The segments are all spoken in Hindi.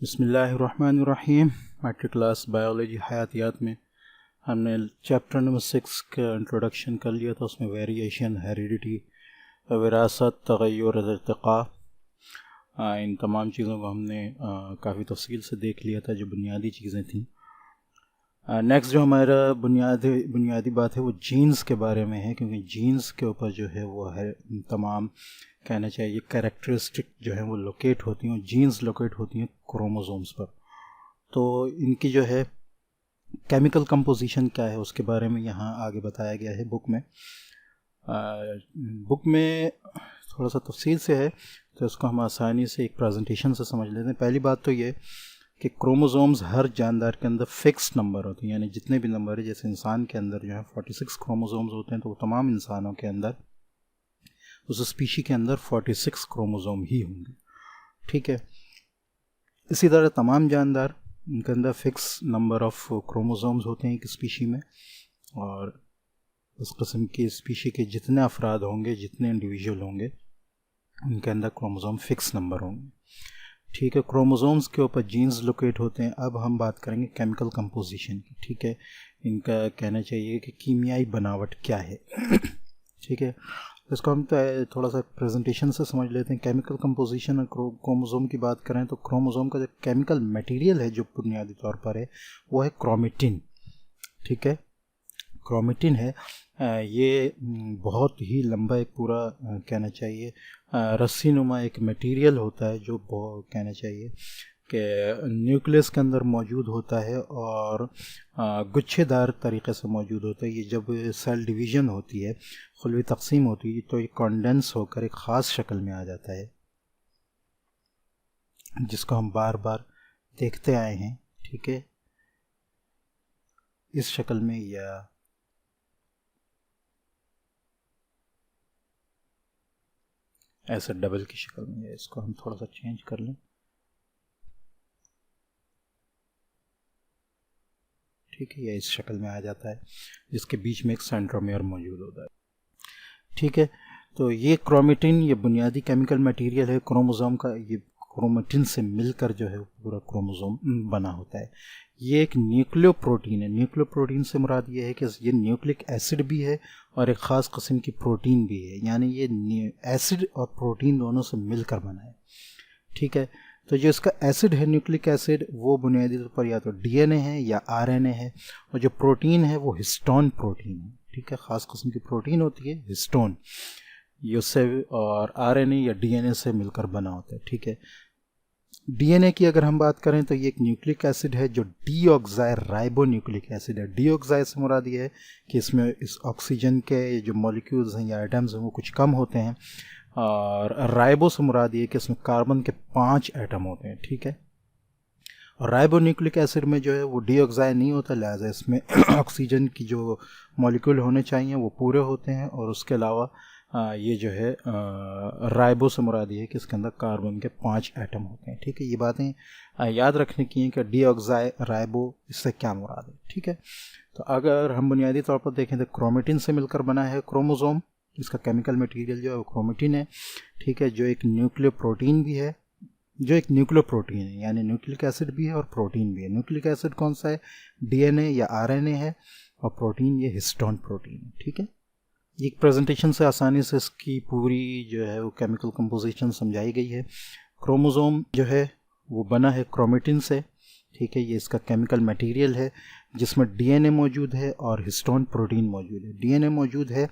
बिस्मिल्लाहिर्रहमानिर्रहीम। मैट्रिक क्लास बायोलॉजी हयातियात में हमने चैप्टर नंबर 6 का इंट्रोडक्शन कर लिया था। उसमें वेरिएशन, हेरिडिटी, विरासत, तग़य्युर, इर्तिक़ा, इन तमाम चीज़ों को हमने काफ़ी तफसील से देख लिया था, जो बुनियादी चीज़ें थीं। नेक्स्ट जो हमारा बुनियादी बात है वो जीन्स के बारे में है, क्योंकि जीन्स के ऊपर जो है वो है तमाम कहना चाहिए कैरेक्टरिस्टिक जो है वो लोकेट होती हैं, जीन्स लोकेट होती हैं क्रोमोसोम्स पर। तो इनकी जो है केमिकल कंपोजिशन क्या है उसके बारे में यहाँ आगे बताया गया है बुक में। बुक में थोड़ा सा तफसील से है, तो इसको हम आसानी से एक प्रेजेंटेशन से समझ लेते हैं। पहली बात तो ये कि क्रोमोसोम्स हर जानदार के अंदर फिक्स नंबर होते हैं, यानी जितने भी नंबर है, जैसे इंसान के अंदर जो है 46 क्रोमोसोम्स होते हैं, तो वो तमाम इंसानों के अंदर, उस स्पीशी के अंदर 46 क्रोमोसोम ही होंगे। ठीक है, इसी तरह तमाम जानदार, उनके अंदर फिक्स नंबर ऑफ क्रोमोसोम्स होते हैं एक स्पीशी में, और उस किस्म की स्पीशी के जितने अफराद होंगे, जितने इंडिविजुअल होंगे, उनके अंदर क्रोमोसोम फिक्स नंबर होंगे। ठीक है, क्रोमोसोम्स के ऊपर जीन्स लोकेट होते हैं। अब हम बात करेंगे केमिकल कंपोजिशन की। ठीक है, इनका कहना चाहिए कि कीमियाई बनावट क्या है। ठीक है, इसको हम थोड़ा सा प्रेजेंटेशन से समझ लेते हैं। केमिकल कंपोजिशन और क्रोमोसोम की बात करें तो क्रोमोसोम का जो केमिकल मटेरियल है जो बुनियादी तौर पर है वो है क्रोमेटिन। ठीक है, क्रोमेटिन है, ये बहुत ही लंबा एक पूरा कहना चाहिए रस्सी नुमा एक मटेरियल होता है, जो बहुत कहना चाहिए कि न्यूक्लियस के अंदर मौजूद होता है और गुच्छेदार तरीक़े से मौजूद होता है। ये जब सेल डिवीज़न होती है, खुलवी तक़सीम होती है, तो ये कॉन्डेंस होकर एक ख़ास शक्ल में आ जाता है, जिसको हम बार बार देखते आए हैं। ठीक है, इस शक्ल में या ऐसा डबल की शक्ल में, इसको हम थोड़ा सा चेंज कर लें। ठीक है, यह इस शक्ल में आ जाता है, जिसके बीच में एक सेंट्रोमियर मौजूद होता है। ठीक है, तो ये क्रोमेटिन, ये बुनियादी केमिकल मटेरियल है क्रोमोसोम का। ये क्रोमेटिन से मिलकर जो है पूरा क्रोमोसोम बना होता है। ये एक न्यूक्लियोप्रोटीन है। न्यूक्लियोप्रोटीन से मुराद ये है कि ये न्यूक्लिक एसिड भी है और एक ख़ास किस्म की प्रोटीन भी है, यानी ये एसिड और प्रोटीन दोनों से मिलकर बना है। ठीक है, तो जो इसका एसिड है, न्यूक्लिक एसिड, वो बुनियादी तौर पर या तो डीएनए है या आरएनए है, और जो प्रोटीन है वो हिस्टोन प्रोटीन है। ठीक है, ख़ास किस्म की प्रोटीन होती है हिस्टोन, ये उससे और आरएनए या डीएनए से मिलकर बना होता है। ठीक है, डीएनए की अगर हम बात करें तो ये एक न्यूक्लिक एसिड है जो डीऑक्साई राइबो न्यूक्लिक एसिड है। डीऑक्साई से मुराद ये है कि इसमें इस ऑक्सीजन के जो मॉलिक्यूल्स हैं या एटम्स हैं वो कुछ कम होते हैं, और राइबो से मुराद ये कि इसमें कार्बन के 5 एटम होते हैं। ठीक है, और राइबो न्यूक्लिक एसिड में जो है वो डीऑक्साई नहीं होता, लिहाजा इसमें ऑक्सीजन की जो मॉलिक्यूल होने चाहिए वो पूरे होते हैं, और उसके अलावा ये जो है राइबो से मुराद ये है कि इसके अंदर कार्बन के 5 एटम होते हैं। ठीक है, ये बातें याद रखने की हैं कि डीऑक्साई, राइबो, इससे क्या मुराद है। ठीक है, तो अगर हम बुनियादी तौर पर देखें तो क्रोमेटिन से मिलकर बना है क्रोमोसोम। इसका केमिकल मटेरियल जो है वो क्रोमेटिन है। ठीक है, जो एक न्यूक्लियो प्रोटीन भी है, जो एक न्यूक्लियो प्रोटीन है, यानी न्यूक्लिक एसिड भी है और प्रोटीन भी है। न्यूक्लिक एसिड कौन सा है? डीएनए या आरएनए है, और प्रोटीन ये हिस्टोन प्रोटीन है। ठीक है, एक प्रेजेंटेशन से आसानी से इसकी पूरी जो है वो केमिकल कंपोजिशन समझाई गई है। क्रोमोसोम जो है वो बना है क्रोमेटिन से। ठीक है, ये इसका केमिकल मटेरियल है, जिसमें डीएनए मौजूद है और हिस्टोन प्रोटीन मौजूद है। डीएनए मौजूद है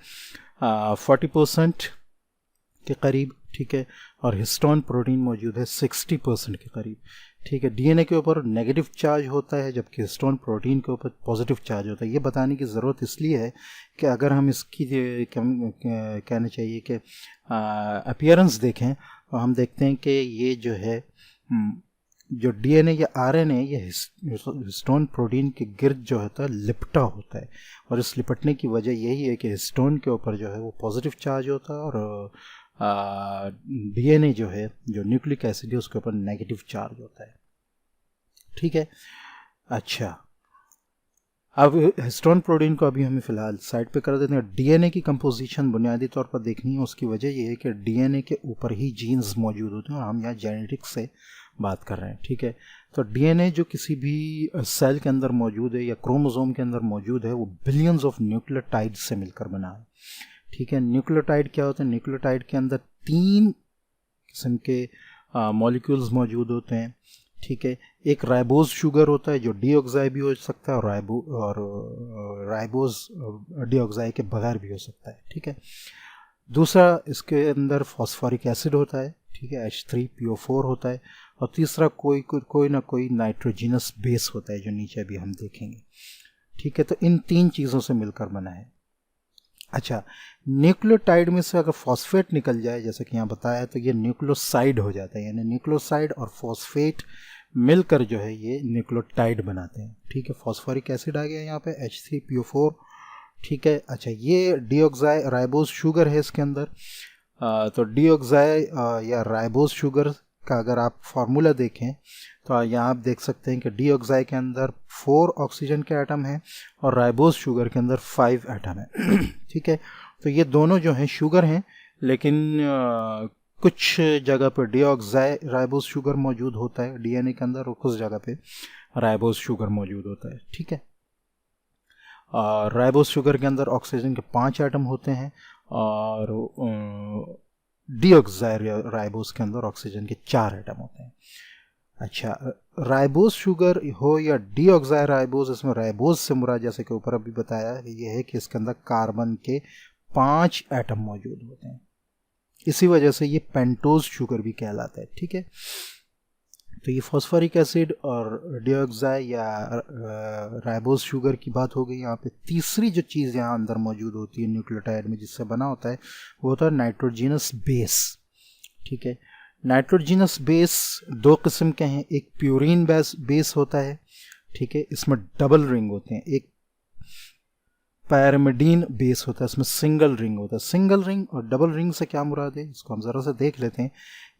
40% के करीब। ठीक है, और हिस्टोन प्रोटीन मौजूद है 60% के करीब। ठीक है, डीएनए के ऊपर नेगेटिव चार्ज होता है, जबकि हिस्टोन प्रोटीन के ऊपर पॉजिटिव चार्ज होता है। ये बताने की ज़रूरत इसलिए है कि अगर हम इसकी कहना चाहिए कि अपीयरेंस देखें, तो हम देखते हैं कि ये जो है जो डीएनए या आरएनए, ये हिस्टोन प्रोटीन के गिर्द जो होता है लिपटा होता है, और इस लिपटने की वजह यही है कि हिस्टोन के ऊपर जो है वो पॉजिटिव चार्ज होता है, और डीएनए जो है, जो न्यूक्लिक एसिड है, उसके ऊपर नेगेटिव चार्ज होता है। ठीक है, अच्छा, अब हिस्टोन प्रोटीन को अभी हमें फ़िलहाल साइड पे कर देते हैं। डीएनए की कंपोजिशन बुनियादी तौर पर देखनी है, उसकी वजह यह है कि डीएनए के ऊपर ही जीन्स मौजूद होते हैं, और हम यहाँ जेनेटिक्स से बात कर रहे हैं, ठीक है। तो डीएनए जो किसी भी सेल के अंदर मौजूद है या क्रोमोसोम के अंदर मौजूद है, वो बिलियंस ऑफ न्यूक्लियोटाइड से मिलकर बना है, ठीक है। न्यूक्लियोटाइड क्या होता है? न्यूक्लियोटाइड के अंदर 3 किस्म के मॉलिक्यूल्स मौजूद होते हैं, ठीक है। एक राइबोज शुगर होता है जो डीऑक्साई भी हो सकता है, और राइबोज डीऑक्साई के बगैर भी हो सकता है, ठीक है। दूसरा, इसके अंदर फॉस्फोरिक एसिड होता है, ठीक है, H3PO4 होता है। और तीसरा कोई ना कोई नाइट्रोजिनस बेस होता है, जो नीचे भी हम देखेंगे, ठीक है। तो इन 3 चीज़ों से मिलकर बना है। अच्छा, न्यूक्लियोटाइड में से अगर फॉस्फेट निकल जाए, जैसे कि यहाँ बताया, तो ये न्यूक्लियोसाइड हो जाता है, यानी न्यूक्लियोसाइड और फॉस्फेट मिलकर जो है ये न्यूक्लियोटाइड बनाते हैं, ठीक है। फॉस्फोरिक एसिड आ गया यहाँ पे H3PO4, ठीक है। अच्छा, ये डीऑक्साई राइबोज शुगर है इसके अंदर। तो डीऑक्साई या राइबोज शुगर का अगर आप फार्मूला देखें तो यहाँ आप देख सकते हैं कि डीऑक्साई के अंदर 4 ऑक्सीजन के एटम हैं और राइबोज शुगर के अंदर 5 एटम है, ठीक है। तो ये दोनों जो हैं शुगर हैं, लेकिन कुछ जगह पर डीऑक्साई राइबोज शुगर मौजूद होता है डीएनए के अंदर, और कुछ जगह पे राइबोज शुगर मौजूद होता है, ठीक है। राइबोज शुगर के अंदर ऑक्सीजन के 5 एटम होते हैं और डीऑक्साई राइबोज के अंदर ऑक्सीजन के 4 एटम होते हैं। अच्छा, राइबोज शुगर हो या डीऑक्साई राइबोज, इसमें राइबोज से मुराद जैसे कि ऊपर अभी बताया ये है कि इसके अंदर कार्बन के 5 एटम मौजूद होते हैं, इसी वजह से ये पेंटोज शुगर भी कहलाता है, ठीक है। तो ये फॉस्फोरिक एसिड और डीऑक्साई या राइबोज शुगर की बात हो गई। यहाँ पे तीसरी जो चीज़ यहाँ अंदर मौजूद होती है न्यूक्लियोटाइड में, जिससे बना होता है, वो होता है नाइट्रोजिनस बेस, ठीक है। नाइट्रोजिनस बेस 2 किस्म के हैं, एक प्यूरिन बेस होता है, ठीक है, इसमें डबल रिंग होते हैं। एक पैरामिडीन बेस होता है, इसमें सिंगल रिंग होता है। सिंगल रिंग और डबल रिंग से क्या मुराद है, इसको हम ज़रा सा देख लेते हैं।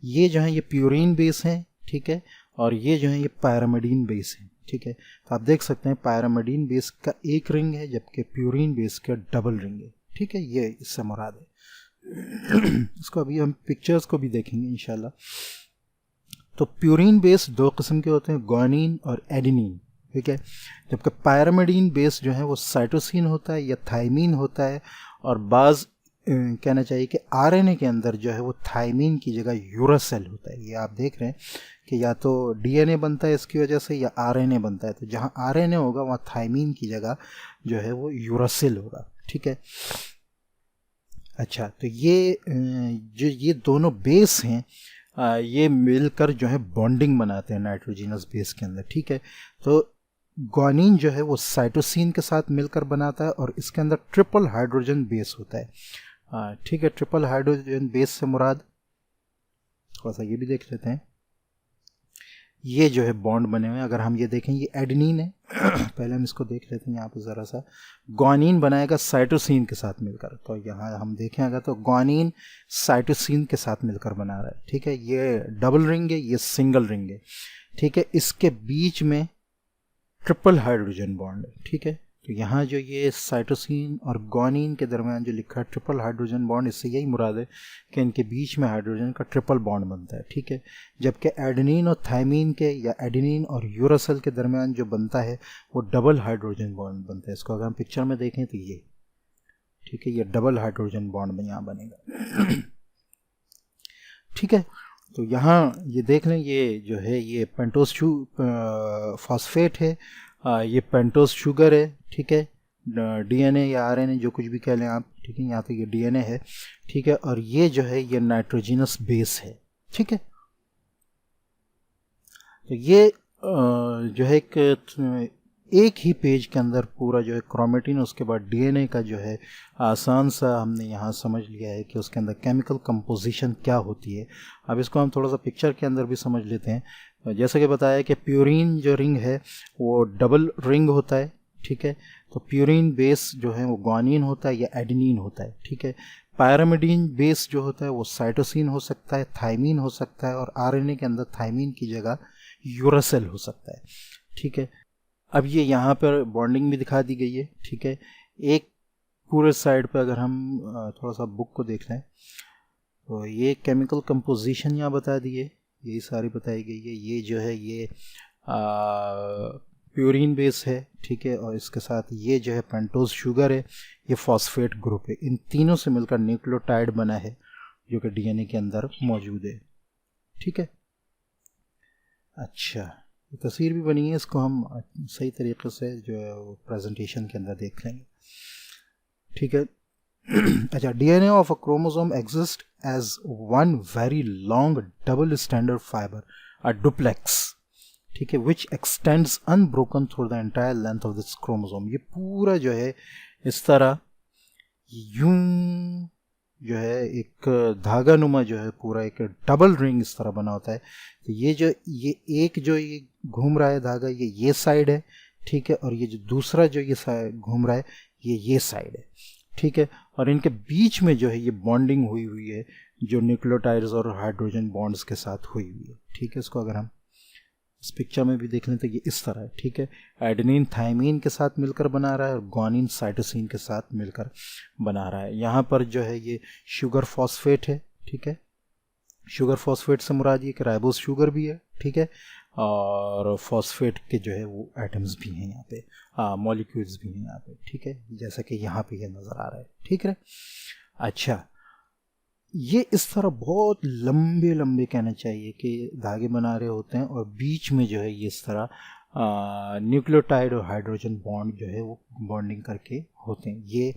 ये जो है ये प्यूरिन बेस है, ठीक है, और ये जो है ये पैरामिडीन बेस है, ठीक है। तो आप देख सकते हैं पैरामिडीन बेस का एक रिंग है, जबकि प्यूरिन बेस का डबल रिंग है, ठीक है। ये इससे मुराद है। इसको अभी हम पिक्चर्स को भी देखेंगे इंशाल्लाह। तो प्यूरिन बेस 2 किस्म के होते हैं, ग्वानिन और एडेनिन, ठीक है। जबकि पैरामिडीन बेस जो है वो साइटोसिन होता है या थाइमीन होता है, और बाज़ कहना चाहिए कि आरएनए के अंदर जो है वो थाइमीन की जगह यूरासेल होता है। ये आप देख रहे हैं कि या तो डीएनए बनता है इसकी वजह से या आरएनए बनता है। तो जहाँ आरएनए होगा वहाँ थाइमीन की जगह जो है वो यूरासिल होगा, ठीक है। अच्छा, तो ये दोनों बेस हैं, ये मिलकर जो है बॉन्डिंग बनाते हैं नाइट्रोजिनस बेस के अंदर, ठीक है। तो ग्वानिन जो है वो साइटोसिन के साथ मिलकर बनाता है और इसके अंदर ट्रिपल हाइड्रोजन बेस होता है, ठीक है। ट्रिपल हाइड्रोजन बेस से मुराद, थोड़ा सा ये भी देख लेते हैं। ये जो है बॉन्ड बने हुए हैं, अगर हम ये देखें ये एडेनिन है। पहले हम इसको देख लेते हैं यहाँ पे ज़रा सा। ग्वानिन बनाएगा साइटोसिन के साथ मिलकर, तो यहाँ हम देखें अगर तो ग्वानिन साइटोसिन के साथ मिलकर बना रहा है, ठीक है। ये डबल रिंग है, ये सिंगल रिंग है, ठीक है। इसके बीच में ट्रिपल हाइड्रोजन बॉन्ड है, ठीक है। तो यहाँ जो ये साइटोसिन और ग्वानिन के दरमियान जो लिखा है ट्रिपल हाइड्रोजन बॉन्ड, इससे यही मुराद है कि इनके बीच में हाइड्रोजन का ट्रिपल बॉन्ड बनता है, ठीक है। जबकि एडेनिन और थाइमीन के या एडेनिन और यूरासिल के दरमियान जो बनता है वो डबल हाइड्रोजन बॉन्ड बनता है। इसको अगर हम पिक्चर में देखें तो ये, ठीक है, ये डबल हाइड्रोजन बॉन्ड यहाँ बनेगा, ठीक है। तो यहाँ ये देख लें, ये जो है ये पेंटोज फॉस्फेट है, ये पेंटोज शुगर है, ठीक है। डीएनए या आरएनए जो कुछ भी कह लें आप, ठीक है। यहाँ तो ये डीएनए है, ठीक है, और ये जो है ये नाइट्रोजिनस बेस है, ठीक है। तो ये जो है एक ही पेज के अंदर पूरा जो है क्रोमेटिन, उसके बाद डीएनए का जो है आसान सा हमने यहाँ समझ लिया है कि उसके अंदर केमिकल कंपोजिशन क्या होती है। अब इसको हम थोड़ा सा पिक्चर के अंदर भी समझ लेते हैं। जैसे कि बताया कि प्यूरिन जो रिंग है वो डबल रिंग होता है, ठीक है। तो प्यूरिन बेस जो है वो ग्वानिन होता है या एडेनिन होता है, ठीक है। पैरामिडीन बेस जो होता है वो साइटोसिन हो सकता है, थाइमीन हो सकता है, और आरएनए के अंदर थाइमीन की जगह यूरासिल हो सकता है, ठीक है। अब ये यहाँ पर बॉन्डिंग भी दिखा दी गई है, ठीक है। एक पूरे साइड पर अगर हम थोड़ा सा बुक को देख लें तो ये केमिकल कंपोजिशन यहाँ बता दी है। यही सारी बताई गई है। ये जो है ये प्यूरिन बेस है, ठीक है, और इसके साथ ये जो है पेंटोज शुगर है, ये फॉस्फेट ग्रुप है। इन तीनों से मिलकर न्यूक्लियोटाइड बना है जो कि डीएनए के अंदर मौजूद है, ठीक है। अच्छा, ये तस्वीर भी बनी है, इसको हम सही तरीके से जो है वो प्रेजेंटेशन के अंदर देख लेंगे, ठीक है। अच्छा, DNA of a chromosome exist as one very long double standard fibre, a duplex, ठीक है, which extends unbroken through the entire length of this chromosome. ये पूरा जो है इस तरह यूं जो है एक धागा नुमा जो है पूरा एक डबल रिंग इस तरह बना होता है। तो ये जो ये घूम रहा है धागा, ये साइड है, ठीक है, और ये जो दूसरा जो ये घूम रहा है ये साइड है, ठीक है। और इनके बीच में जो है ये बॉन्डिंग हुई है जो न्यूक्लियोटाइड्स और हाइड्रोजन बॉन्ड्स के साथ हुई है, ठीक है। इसको अगर हम इस पिक्चर में भी देख लें तो ये इस तरह है, ठीक है। एडेनिन थायमीन के साथ मिलकर बना रहा है और ग्वानिन साइटोसिन के साथ मिलकर बना रहा है। यहाँ पर जो है ये शुगर फॉस्फेट है, ठीक है। शुगर फॉस्फेट से मुराद ये कि राइबोस शुगर भी है, ठीक है, और फॉस्फेट के जो है वो एटम्स भी हैं यहाँ पे, मॉलिक्यूल्स भी हैं यहाँ पे, ठीक है, जैसा कि यहाँ पे ये नज़र आ रहा है, ठीक है। अच्छा, ये इस तरह बहुत लंबे लंबे कहना चाहिए कि धागे बना रहे होते हैं और बीच में जो है ये इस तरह न्यूक्लियोटाइड और हाइड्रोजन बॉन्ड जो है वो बॉन्डिंग करके होते हैं। ये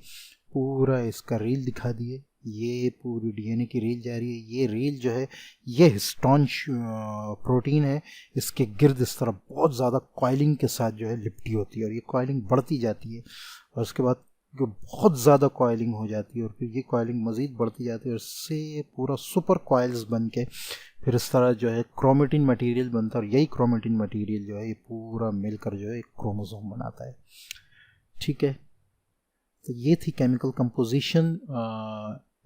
पूरा इसका रील दिखा दिए, ये पूरी डीएनए की रील जा रही है। ये रील जो है ये हिस्टोन प्रोटीन है, इसके गिर्द इस तरह बहुत ज़्यादा कॉइलिंग के साथ जो है लिपटी होती है और ये कॉइलिंग बढ़ती जाती है और उसके बाद बहुत ज़्यादा कॉइलिंग हो जाती है और फिर ये कॉइलिंग मज़ीद बढ़ती जाती है और इससे पूरा सुपर कॉइल्स बन के फिर इस तरह जो है क्रोमेटिन मटेरियल बनता है और यही क्रोमेटिन मटेरियल जो है ये पूरा मिलकर जो है एक क्रोमोसोम बनाता है, ठीक है। तो ये थी केमिकल कंपोजिशन।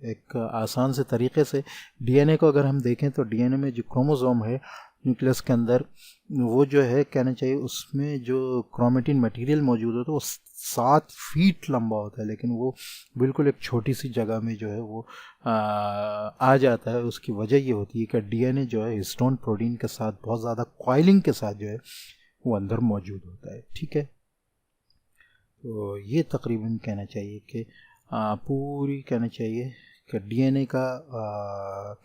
एक आसान से तरीके से डीएनए को अगर हम देखें तो डीएनए में जो क्रोमोसोम है न्यूक्लियस के अंदर वो जो है कहना चाहिए उसमें जो क्रोमेटिन मटेरियल मौजूद होता है वो 7 फीट लंबा होता है, लेकिन वो बिल्कुल एक छोटी सी जगह में जो है वो आ जाता है। उसकी वजह ये होती है कि डीएनए जो है हिस्टोन प्रोटीन के साथ बहुत ज़्यादा कॉइलिंग के साथ जो है वो अंदर मौजूद होता है, ठीक है। तो ये तकरीबन कहना चाहिए कि पूरी कहना चाहिए कि डीएनए का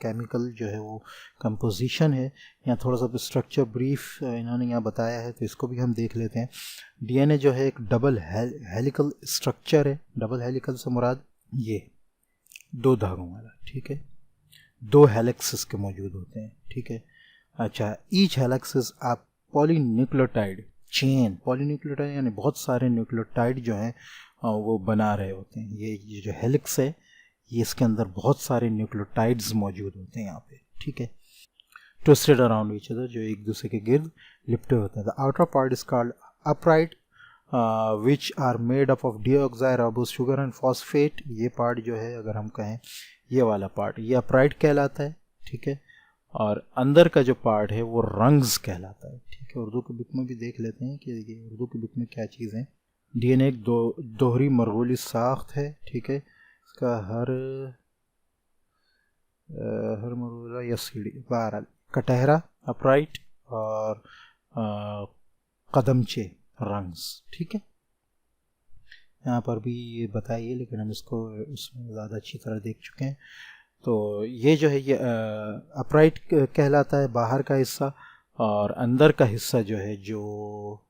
केमिकल जो है वो कंपोजिशन है। यहाँ थोड़ा सा स्ट्रक्चर ब्रीफ इन्होंने यहाँ बताया है तो इसको भी हम देख लेते हैं। डीएनए जो है एक डबल हेलिकल स्ट्रक्चर है। डबल हेलिकल से मुराद ये 2 धागों वाला, ठीक है, 2 हेलिक्स के मौजूद होते हैं, ठीक है। अच्छा, ईच हेलिक्स आप पॉलीन्यूक्लियोटाइड चेन, पॉलीन्यूक्लियोटाइड यानी बहुत सारे न्यूक्लियोटाइड जो हैं वो बना रहे होते हैं। ये जो हेलिक्स है ये इसके अंदर बहुत सारे न्यूक्लियोटाइड्स मौजूद होते हैं यहाँ पे, ठीक है, ट्विस्टेड अराउंड ईच अदर, जो एक दूसरे के गिर्द लिपटे होते हैं। The outer part is called upright which are made up of deoxyribose sugar and phosphate. ये पार्ट जो है अगर हम कहें ये वाला पार्ट ये अपराइट कहलाता है, ठीक है, और अंदर का जो पार्ट है वो रंग्स कहलाता है, ठीक है। उर्दू की बुक में भी देख लेते हैं कि ये उर्दू की बुक में क्या चीज़ है। डीएनए एक दोहरी मरगूली साख्त है, ठीक है, इसका हर मरगूला या सीढ़ी बहरहाल कटहरा अपराइट और कदमचे रंग्स, ठीक है। यहाँ पर भी ये बताइए लेकिन हम इसको उसमें ज़्यादा अच्छी तरह देख चुके हैं। तो ये जो है ये अपराइट कहलाता है बाहर का हिस्सा, और अंदर का हिस्सा जो है जो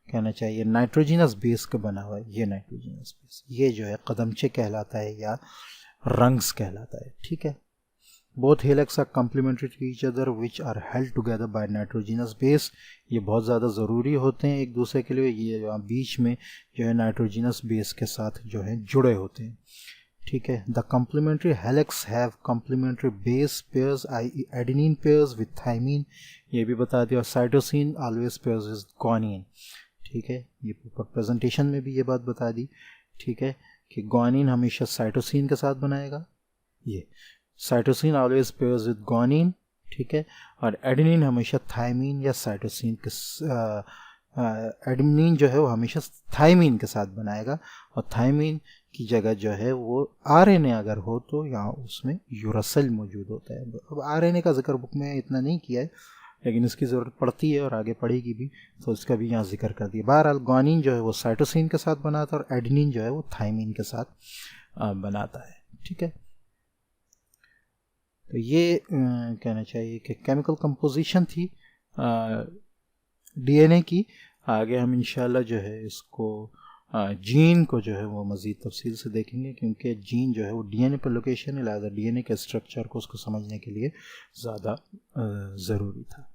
कहना चाहिए नाइट्रोजिनस बेस का बना हुआ है, ये नाइट्रोजिनस बेस ये जो है कदमचे कहलाता है या रंग्स कहलाता है, ठीक है। Both helix are complementary to each other which are held together by nitrogenous base. ये बहुत ज़्यादा ज़रूरी होते हैं एक दूसरे के लिए, ये बीच में जो है नाइट्रोजिनस बेस के साथ जो है जुड़े होते हैं, ठीक है। The complementary helix have complementary base pairs I adenine pairs with thymine, ये भी बता दिया, और cytosine always pairs with guanine, ठीक है। ये ऊपर प्रेजेंटेशन में भी ये बात बता दी, ठीक है, कि ग्वानिन हमेशा साइटोसिन के साथ बनाएगा, ये cytosine always pairs with guanine, ठीक है, और एडेनिन हमेशा थाइमिन या साइटोसिन के एडेनिन जो है वो हमेशा थाइमिन के साथ बनाएगा, और थाइमिन की जगह जो है वो आरएनए अगर हो तो यहाँ उसमें यूरासिल मौजूद होता है। अब आरएनए का जिक्र बुक में इतना नहीं किया है, लेकिन इसकी ज़रूरत पड़ती है और आगे पड़ेगी भी, तो इसका भी यहाँ जिक्र कर दिया। बहरहाल गुआनिन जो है वो साइटोसिन के साथ बनाता है और एडेनिन जो है वो थायमिन के साथ बनाता है। ठीक है, तो ये कहना चाहिए कि केमिकल कंपोजिशन थी डीएनए की। आगे हम इंशाल्लाह जो है इसको जीन को जो है वो मज़ीद तफसील से देखेंगे, क्योंकि जीन जो है वो डीएनए पर लोकेशन है, लिहाजा डीएनए के स्ट्रक्चर को उसको समझने के लिए ज़्यादा ज़रूरी था।